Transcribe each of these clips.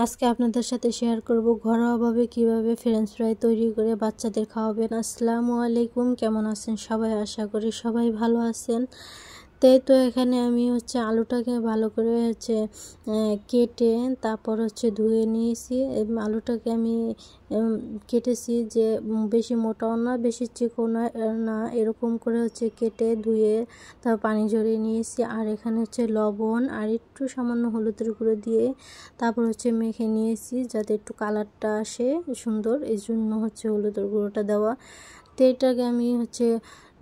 আজকে আপনাদের সাথে শেয়ার করব ঘরোয়াভাবে কিভাবে ফ্রেঞ্চ ফ্রাই তৈরি করে বাচ্চাদের খাওয়াবেন। আসসালামু আলাইকুম, কেমন আছেন সবাই? আশা করি সবাই ভালো আছেন। তো এখানে আমি আলুটাকে ভালো করে কেটে তারপর ধুয়ে নিয়েছি। আলুটাকে আমি কেটেছি যে বেশি মোটাও না বেশি চিকন না, এরকম করে কেটে ধুয়ে তারপর পানি ঝরিয়ে নিয়েছি। আর এখানে লবণ আর একটু সামান্য হলুদের গুঁড়ো দিয়ে তারপর মেখে নিয়েছি যাতে একটু কালারটা আসে সুন্দর, এই জন্য হলুদের গুঁড়োটা দেওয়া। তো এটাকে আমি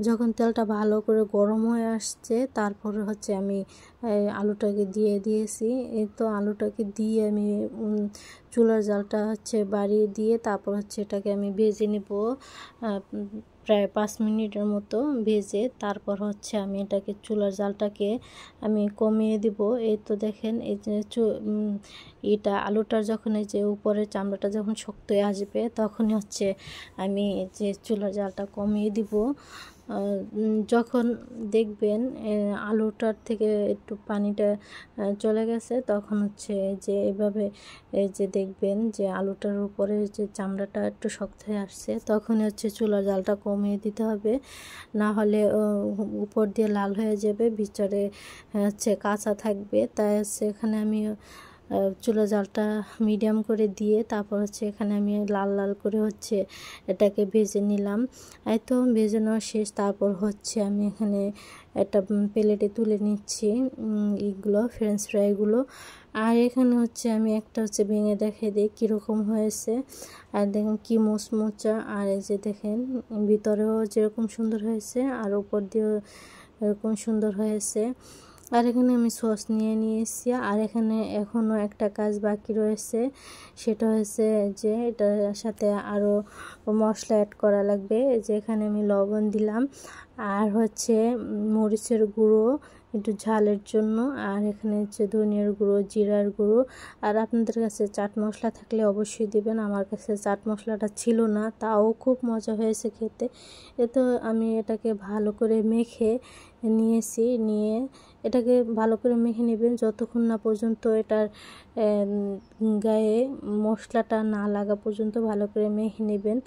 যখন তেলটা ভালো করে গরম হয়ে আসছে তারপরে আমি আলুটাকে দিয়ে দিয়েছি। এই তো আলুটাকে দিয়ে আমি চুলার জালটা বাড়িয়ে দিয়ে তারপর এটাকে আমি ভেজে নিব প্রায় 5 মিনিটের মতো ভেজে তারপর আমি এটাকে চুলার জালটাকে আমি কমিয়ে দিব। এই তো দেখেন এই যে এটা আলুটার যখন এই যে উপরের চামড়াটা যখন শক্ত হয়ে আসবে তখনই আমি চুলার জালটা কমিয়ে দিব। যখন দেখবেন আলুটার থেকে একটু পানিটা চলে গেছে তখন যে এভাবে দেখবেন যে আলুটার উপরে যে চামড়াটা একটু শক্ত হয়ে আসছে তখনই চুলার জালটা কমিয়ে দিতে হবে, না হলে উপর দিয়ে লাল হয়ে যাবে, ভিতরে কাঁচা থাকবে। তাই এখানে আমি চুলা জালটা মিডিয়াম করে দিয়ে তারপর এখানে আমি লাল লাল করে এটাকে ভেজে নিলাম। এই তো ভেজে নেওয়া শেষ। তারপর আমি এখানে একটা প্লেটে তুলে নিচ্ছি এইগুলো ফ্রেঞ্চ ফ্রাইগুলো। আর এখানে আমি একটা ভেঙে দেখিয়ে দিই কীরকম হয়েছে। আর দেখেন কি মোচমোচা, আর এই যে দেখেন ভিতরেও যেরকম সুন্দর হয়েছে আর উপর দিয়েও এরকম সুন্দর হয়েছে। আর এখানে আমি সস নিয়ে নিয়েছি। আর এখানে এখনও একটা কাজ বাকি রয়েছে, সেটা যে এটার সাথে আরও মশলা অ্যাড করা লাগবে। যে এখানে আমি লবণ দিলাম আর মরিচের গুঁড়ো একটু ঝালের জন্য, আর এখানে ধনিয়ার গুঁড়ো, জিরার গুঁড়ো। আর আপনাদের কাছে চাট মশলা থাকলে অবশ্যই দিবেন। আমার কাছে চাট মশলাটা ছিল না, তাও খুব মজা হয়েছে খেতে। তো আমি এটাকে ভালো করে মেখে নিয়েছি। নিয়ে এটাকে ভালো করে মেখে নেবেন যতক্ষণ না পর্যন্ত এটার গায়ে মশলাটা না লাগা পর্যন্ত ভালো করে মেখে নেবেন।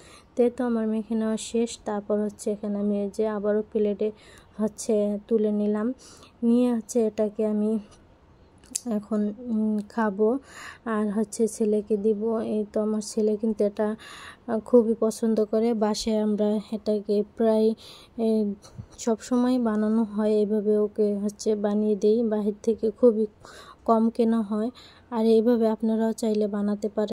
তো আমার মেখে নেওয়া শেষ। তারপর এখানে আমি আবারও প্লেটে তুলে নিলাম। নিয়ে এটাকে আমি এখন খাবো আর ছেলেকে দিব। এই তো আমার ছেলে কিন্তু এটা খুবই পছন্দ করে। বাসায় আমরা এটাকে প্রায় সব সময় বানানো হয়, এভাবে ওকে বানিয়ে দেই। বাহির থেকে খুবই কম কেনা হয়। আর এইভাবে আপনারাও চাইলে বানাতে পারেন।